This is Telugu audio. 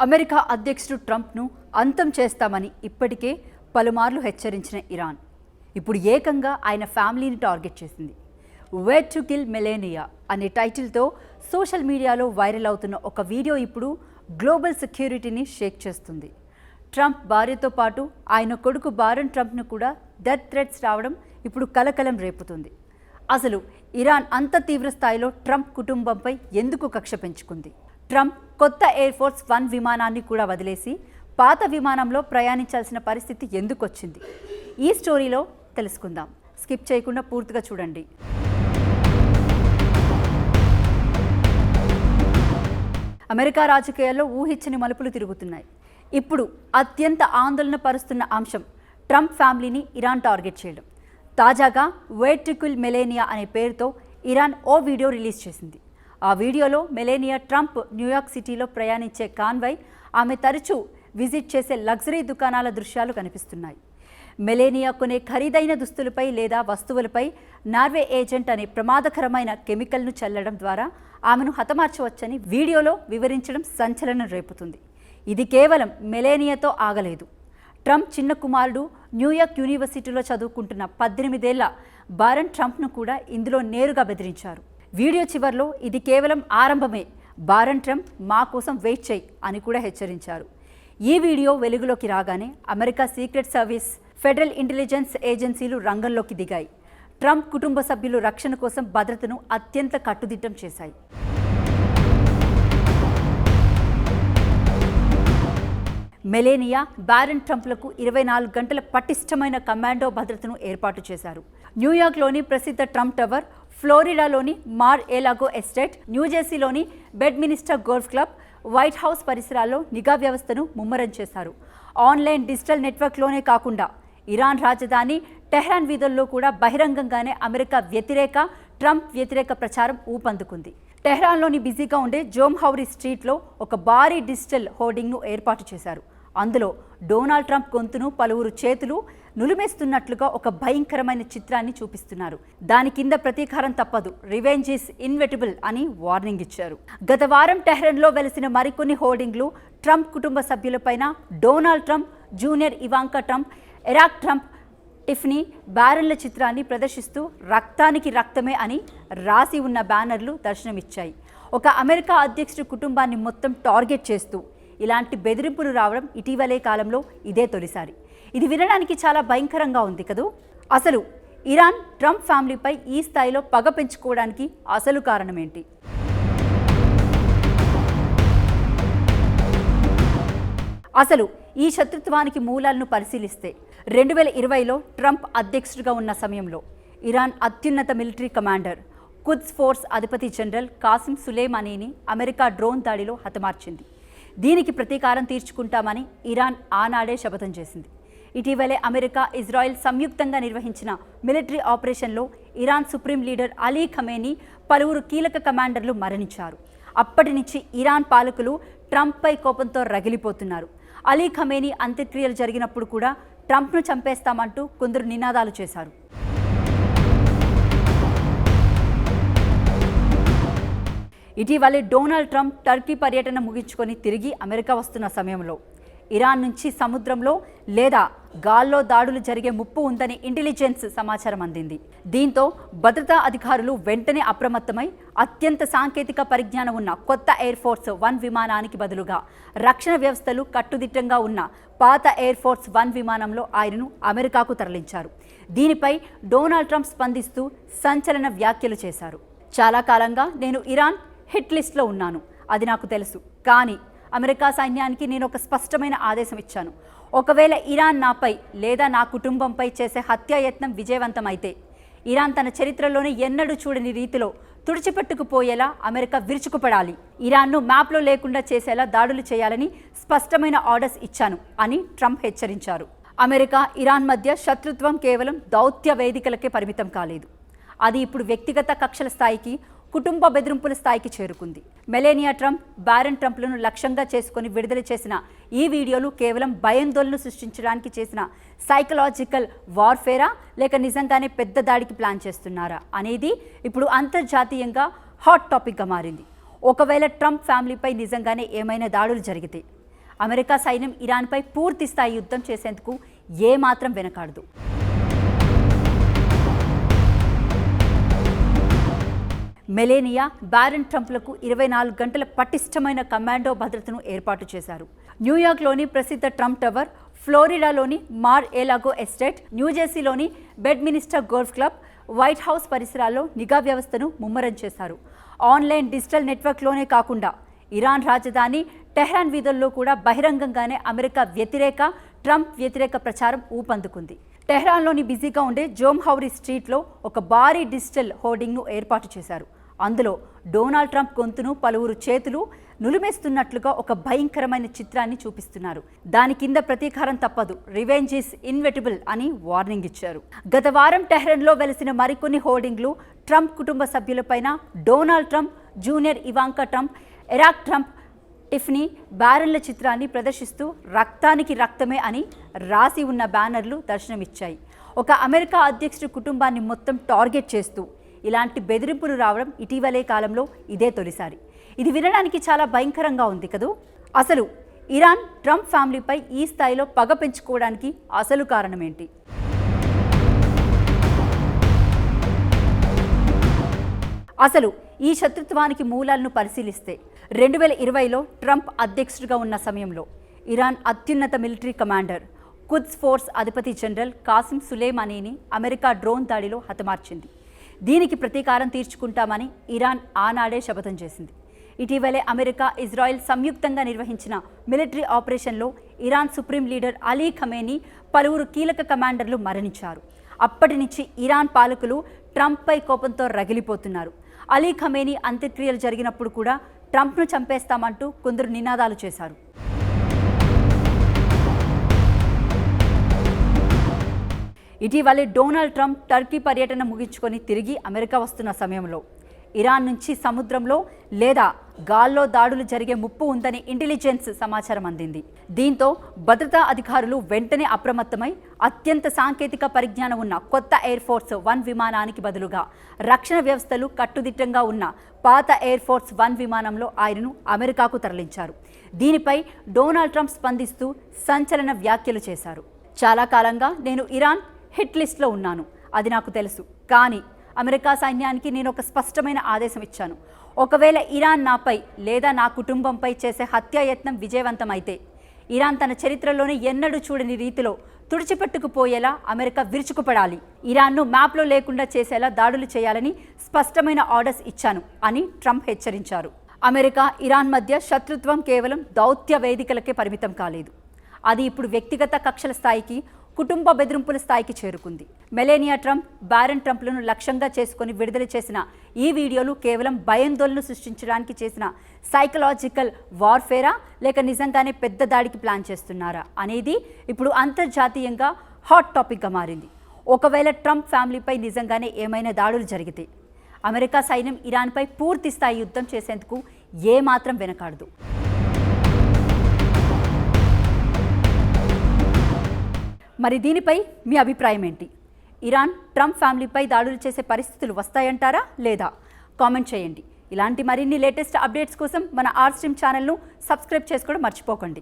అమెరికా అధ్యక్షుడు ట్రంప్ను అంతం చేస్తామని ఇప్పటికే పలుమార్లు హెచ్చరించిన ఇరాన్ ఇప్పుడు ఏకంగా ఆయన ఫ్యామిలీని టార్గెట్ చేసింది. వే టు కిల్ మెలేనియా అనే టైటిల్తో సోషల్ మీడియాలో వైరల్ అవుతున్న ఒక వీడియో ఇప్పుడు గ్లోబల్ సెక్యూరిటీని షేక్ చేస్తుంది. ట్రంప్ భార్యతో పాటు ఆయన కొడుకు బారన్ ట్రంప్ను కూడా డెత్ థ్రెట్స్ రావడం ఇప్పుడు కలకలం రేపుతుంది. అసలు ఇరాన్ అంత తీవ్ర స్థాయిలో ట్రంప్ కుటుంబంపై ఎందుకు కక్ష పెంచుకుంది? ట్రంప్ కొత్త ఎయిర్ ఫోర్స్ 1 విమానాన్ని కూడా వదిలేసి పాత విమానంలో ప్రయాణించాల్సిన పరిస్థితి ఎందుకు వచ్చింది? ఈ స్టోరీలో తెలుసుకుందాం. స్కిప్ చేయకుండా పూర్తిగా చూడండి. అమెరికా రాజకీయాల్లో ఊహించని మలుపులు తిరుగుతున్నాయి. ఇప్పుడు అత్యంత ఆందోళన పరుస్తున్న అంశం ట్రంప్ ఫ్యామిలీని ఇరాన్ టార్గెట్ చేయడం. తాజాగా వే టు కిల్ మెలేనియా అనే పేరుతో ఇరాన్ ఓ వీడియో రిలీజ్ చేసింది. ఆ వీడియోలో మెలేనియా ట్రంప్ న్యూయార్క్ సిటీలో ప్రయాణించే కాన్వాయ్, ఆమె తరచూ విజిట్ చేసే లగ్జరీ దుకాణాల దృశ్యాలు కనిపిస్తున్నాయి. మెలేనియా కొనే ఖరీదైన దుస్తులపై లేదా వస్తువులపై నార్వే ఏజెంట్ అనే ప్రమాదకరమైన కెమికల్ను చల్లడం ద్వారా ఆమెను హతమార్చవచ్చని వీడియోలో వివరించడం సంచలనం రేపుతుంది. ఇది కేవలం మెలేనియాతో ఆగలేదు. ట్రంప్ చిన్న కుమారుడు న్యూయార్క్ యూనివర్సిటీలో చదువుకుంటున్న 18 ఏళ్ల బారన్ ట్రంప్ను కూడా ఇందులో నేరుగా బెదిరించారు. వీడియో చివర్లో ఇది కేవలం ఆరంభమే, బారన్ ట్రంప్ మా కోసం వెయిట్ చేయి అని కూడా హెచ్చరించారు. ఈ వీడియో వెలుగులోకి రాగానే America secret service, federal intelligence ఏజెన్సీలు రంగంలోకి దిగాయి. ట్రంప్ కుటుంబ సభ్యులు రక్షణ కోసం భద్రతను అత్యంత కట్టుదిట్టం చేశాయి. మెలేనియా, బారన్ ట్రంప్లకు 24 గంటల పటిష్టమైన కమాండో భద్రతను ఏర్పాటు చేశారు. న్యూయార్క్లోని ప్రసిద్ధ ట్రంప్ టవర్, ఫ్లోరిడాలోని మార్ ఎలాగో ఎస్టేట్, న్యూజెర్సీలోని Bedminster golf club, White House పరిసరాల్లో నిఘా వ్యవస్థను ముమ్మరం చేశారు. ఆన్లైన్ డిజిటల్ నెట్వర్క్లోనే కాకుండా ఇరాన్ రాజధాని టెహ్రాన్ వీధుల్లో కూడా బహిరంగంగానే అమెరికా వ్యతిరేక, ట్రంప్ వ్యతిరేక ప్రచారం ఊపందుకుంది. టెహ్రాన్లోని బిజీగా ఉండే జోమ్హౌరీ స్ట్రీట్లో ఒక భారీ డిజిటల్ హోర్డింగ్ను ఏర్పాటు చేశారు. అందులో డొనాల్డ్ ట్రంప్ గొంతును పలువురు చేతులు నులిమేస్తున్నట్లుగా ఒక భయంకరమైన చిత్రాన్ని చూపిస్తున్నారు. దాని కింద ప్రతీకారం తప్పదు, రివెంజ్ ఈస్ ఇన్వెటబుల్ అని వార్నింగ్ ఇచ్చారు. గత వారం టెహ్రాన్లో వెలిసిన మరికొన్ని హోర్డింగ్లు ట్రంప్ కుటుంబ సభ్యులపైన Donald Trump, Junior Ivanka Trump, Eric Trump, Tiffany, బారన్ల చిత్రాన్ని ప్రదర్శిస్తూ రక్తానికి రక్తమే అని రాసి ఉన్న బ్యానర్లు దర్శనమిచ్చాయి. ఒక అమెరికా అధ్యక్షుడి కుటుంబాన్ని మొత్తం టార్గెట్ చేస్తూ ఇలాంటి బెదిరింపులు రావడం ఇటీవలే కాలంలో ఇదే తొలిసారి. ఇది వినడానికి చాలా భయంకరంగా ఉంది కదూ. అసలు ఇరాన్ ట్రంప్ ఫ్యామిలీపై ఈ స్థాయిలో పగ పెంచుకోవడానికి అసలు కారణం ఏంటి? అసలు ఈ శత్రుత్వానికి మూలాలను పరిశీలిస్తే 2020లో ట్రంప్ అధ్యక్షుడిగా ఉన్న సమయంలో ఇరాన్ అత్యున్నత మిలిటరీ కమాండర్, కుద్స్ ఫోర్స్ అధిపతి జనరల్ కాసిం సులేమానీని అమెరికా డ్రోన్ దాడిలో హతమార్చింది. దీనికి ప్రతీకారం తీర్చుకుంటామని ఇరాన్ ఆనాడే శపథం చేసింది. ఇటీవలే అమెరికా, ఇజ్రాయెల్ సంయుక్తంగా నిర్వహించిన మిలిటరీ ఆపరేషన్లో Iran supreme leader Ali Khamenei, పలువురు కీలక కమాండర్లు మరణించారు. అప్పటి నుంచి ఇరాన్ పాలకులు ట్రంప్పై కోపంతో రగిలిపోతున్నారు. అలీ ఖమేనీ అంత్యక్రియలు జరిగినప్పుడు కూడా ట్రంప్ను చంపేస్తామంటూ కొందరు నినాదాలు చేశారు. ఇటీవలే డొనాల్డ్ ట్రంప్ టర్కీ పర్యటన ముగించుకొని తిరిగి అమెరికా వస్తున్న సమయంలో ఇరాన్ నుంచి సముద్రంలో లేదా గాల్లో దాడులు జరిగే ముప్పు ఉందని ఇంటెలిజెన్స్ సమాచారం అందింది. దీంతో భద్రతా అధికారులు వెంటనే అప్రమత్తమై అత్యంత సాంకేతిక పరిజ్ఞానం ఉన్న కొత్త ఎయిర్ ఫోర్స్ 1 విమానానికి బదులుగా రక్షణ వ్యవస్థలు కట్టుదిట్టంగా ఉన్న పాత ఎయిర్ ఫోర్స్ 1 విమానంలో ఆయనను అమెరికాకు తరలించారు. దీనిపై డొనాల్డ్ ట్రంప్ స్పందిస్తూ సంచలన వ్యాఖ్యలు చేశారు. చాలా కాలంగా నేను ఇరాన్ హిట్ లిస్ట్లో ఉన్నాను, అది నాకు తెలుసు. కానీ అమెరికా సైన్యానికి నేను ఒక స్పష్టమైన ఆదేశం ఇచ్చాను. ఒకవేళ ఇరాన్ నాపై లేదా నా కుటుంబంపై చేసే హత్యాయత్నం విజయవంతమైతే ఇరాన్ తన చరిత్రలోనే ఎన్నడూ చూడని రీతిలో తుడిచిపెట్టుకుపోయేలా అమెరికా విరుచుకుపడాలి, ఇరాన్ను మ్యాప్లో లేకుండా చేసేలా దాడులు చేయాలని స్పష్టమైన ఆర్డర్స్ ఇచ్చాను అని ట్రంప్ హెచ్చరించారు. అమెరికా, ఇరాన్ మధ్య శత్రుత్వం కేవలం దౌత్య వేదికలకే పరిమితం కాలేదు. అది ఇప్పుడు వ్యక్తిగత కక్షల స్థాయికి, కుటుంబ బెదిరింపుల స్థాయికి చేరుకుంది. మెలేనియా ట్రంప్, బారన్ ట్రంప్లను లక్ష్యంగా చేసుకుని విడుదల చేసిన ఈ వీడియోలు కేవలం భయాందోళనను సృష్టించడానికి చేసిన సైకలాజికల్ వార్ఫేరా, లేక నిజంగానే పెద్ద దాడికి ప్లాన్ చేస్తున్నారా అనేది ఇప్పుడు అంతర్జాతీయంగా హాట్ టాపిక్గా మారింది. ఒకవేళ ట్రంప్ ఫ్యామిలీపై నిజంగానే ఏమైనా దాడులు జరిగితే అమెరికా సైన్యం ఇరాన్పై పూర్తి స్థాయి యుద్ధం చేసేందుకు ఏమాత్రం వెనకాడదు. మెలేనియా, బారన్ ట్రంప్లకు 24 గంటల పటిష్టమైన కమాండో భద్రతను ఏర్పాటు చేశారు. న్యూయార్క్లోని ప్రసిద్ధ ట్రంప్ టవర్, ఫ్లోరిడాలోని మార్ ఎలాగో ఎస్టేట్, న్యూజెర్సీలోని Bedminster golf club, White House పరిసరాల్లో నిఘా వ్యవస్థను ముమ్మరం చేశారు. ఆన్లైన్ డిజిటల్ నెట్వర్క్లోనే కాకుండా ఇరాన్ రాజధాని టెహ్రాన్ వీధుల్లో కూడా బహిరంగంగానే అమెరికా వ్యతిరేక, ట్రంప్ వ్యతిరేక ప్రచారం ఊపందుకుంది. టెహ్రాన్లోని బిజీగా ఉండే జోమ్హౌరీ స్ట్రీట్లో ఒక భారీ డిజిటల్ హోర్డింగ్ను ఏర్పాటు చేశారు. అందులో డొనాల్డ్ ట్రంప్ గొంతును పలువురు చేతులు నులిమేస్తున్నట్లుగా ఒక భయంకరమైన చిత్రాన్ని చూపిస్తున్నారు. దాని కింద ప్రతీకారం తప్పదు, రివెంజ్ ఈస్ ఇన్వెటబుల్ అని వార్నింగ్ ఇచ్చారు. గత వారం టెహ్రాన్లో వెలిసిన మరికొన్ని హోర్డింగ్లు ట్రంప్ కుటుంబ సభ్యులపైన Donald Trump, Junior Ivanka Trump, Eric Trump, Tiffany, బారన్ల చిత్రాన్ని ప్రదర్శిస్తూ రక్తానికి రక్తమే అని రాసి ఉన్న బ్యానర్లు దర్శనమిచ్చాయి. ఒక అమెరికా అధ్యక్షుడి కుటుంబాన్ని మొత్తం టార్గెట్ చేస్తూ ఇలాంటి బెదిరింపులు రావడం ఇటీవలే కాలంలో ఇదే తొలిసారి. ఇది వినడానికి చాలా భయంకరంగా ఉంది కదూ. అసలు ఇరాన్ ట్రంప్ ఫ్యామిలీపై ఈ స్థాయిలో పగ పెంచుకోవడానికి అసలు కారణం ఏంటి? అసలు ఈ శత్రుత్వానికి మూలాలను పరిశీలిస్తే 2020లో ట్రంప్ అధ్యక్షుడిగా ఉన్న సమయంలో ఇరాన్ అత్యున్నత మిలిటరీ కమాండర్, కుద్స్ ఫోర్స్ అధిపతి జనరల్ కాసిం సులేమానీని అమెరికా డ్రోన్ దాడిలో హతమార్చింది. దీనికి ప్రతీకారం తీర్చుకుంటామని ఇరాన్ ఆనాడే శపథం చేసింది. ఇటీవలే అమెరికా, ఇజ్రాయెల్ సంయుక్తంగా నిర్వహించిన మిలిటరీ ఆపరేషన్లో Iran supreme leader Ali Khamenei, పలువురు కీలక కమాండర్లు మరణించారు. అప్పటి నుంచి ఇరాన్ పాలకులు ట్రంప్పై కోపంతో రగిలిపోతున్నారు. అలీ ఖమేనీ అంత్యక్రియలు జరిగినప్పుడు కూడా ట్రంప్ను చంపేస్తామంటూ కొందరు నినాదాలు చేశారు. ఇటీవలే డొనాల్డ్ ట్రంప్ టర్కీ పర్యటన ముగించుకొని తిరిగి అమెరికా వస్తున్న సమయంలో ఇరాన్ నుంచి సముద్రంలో లేదా గాల్లో దాడులు జరిగే ముప్పు ఉందని ఇంటెలిజెన్స్ సమాచారం అందింది. దీంతో భద్రతా అధికారులు వెంటనే అప్రమత్తమై అత్యంత సాంకేతిక పరిజ్ఞానం ఉన్న కొత్త ఎయిర్ ఫోర్స్ 1 విమానానికి బదులుగా రక్షణ వ్యవస్థలు కట్టుదిట్టంగా ఉన్న పాత ఎయిర్ ఫోర్స్ 1 విమానంలో ఆయనను అమెరికాకు తరలించారు. దీనిపై డొనాల్డ్ ట్రంప్ స్పందిస్తూ సంచలన వ్యాఖ్యలు చేశారు. చాలా కాలంగా నేను ఇరాన్ హిట్ లిస్ట్లో ఉన్నాను, అది నాకు తెలుసు. కానీ అమెరికా సైన్యానికి నేను ఒక స్పష్టమైన ఆదేశం ఇచ్చాను. ఒకవేళ ఇరాన్ నాపై లేదా నా కుటుంబంపై చేసే హత్యాయత్నం విజయవంతమైతే ఇరాన్ తన చరిత్రలోనే ఎన్నడూ చూడని రీతిలో తుడిచిపెట్టుకుపోయేలా అమెరికా విరుచుకుపడాలి. ఇరాన్ను మ్యాప్లో లేకుండా చేసేలా దాడులు చేయాలని స్పష్టమైన ఆర్డర్స్ ఇచ్చాను అని ట్రంప్ హెచ్చరించారు. అమెరికా, ఇరాన్ మధ్య శత్రుత్వం కేవలం దౌత్య వేదికలకే పరిమితం కాలేదు. అది ఇప్పుడు వ్యక్తిగత కక్షల స్థాయికి, కుటుంబ బెదిరింపుల స్థాయికి చేరుకుంది. మెలేనియా ట్రంప్, బారన్ ట్రంప్లను లక్ష్యంగా చేసుకుని విడుదల చేసిన ఈ వీడియోలు కేవలం భయాందోళన సృష్టించడానికి చేసిన సైకలాజికల్ వార్ఫేరా, లేక నిజంగానే పెద్ద దాడికి ప్లాన్ చేస్తున్నారా అనేది ఇప్పుడు అంతర్జాతీయంగా హాట్ టాపిక్గా మారింది. ఒకవేళ ట్రంప్ ఫ్యామిలీపై నిజంగానే ఏమైనా దాడులు జరిగితే అమెరికా సైన్యం ఇరాన్పై పూర్తి స్థాయి యుద్ధం చేసేందుకు ఏమాత్రం వెనకాడదు. మరి దీనిపై మీ అభిప్రాయం ఏంటి? ఇరాన్ ట్రంప్ ఫ్యామిలీపై దాడులు చేసే పరిస్థితులు వస్తాయంటారా లేదా? కామెంట్ చేయండి. ఇలాంటి మరిన్ని లేటెస్ట్ అప్డేట్స్ కోసం మన ఆర్ స్ట్రీమ్ ఛానల్ను సబ్స్క్రైబ్ చేసుకోవడం మర్చిపోకండి.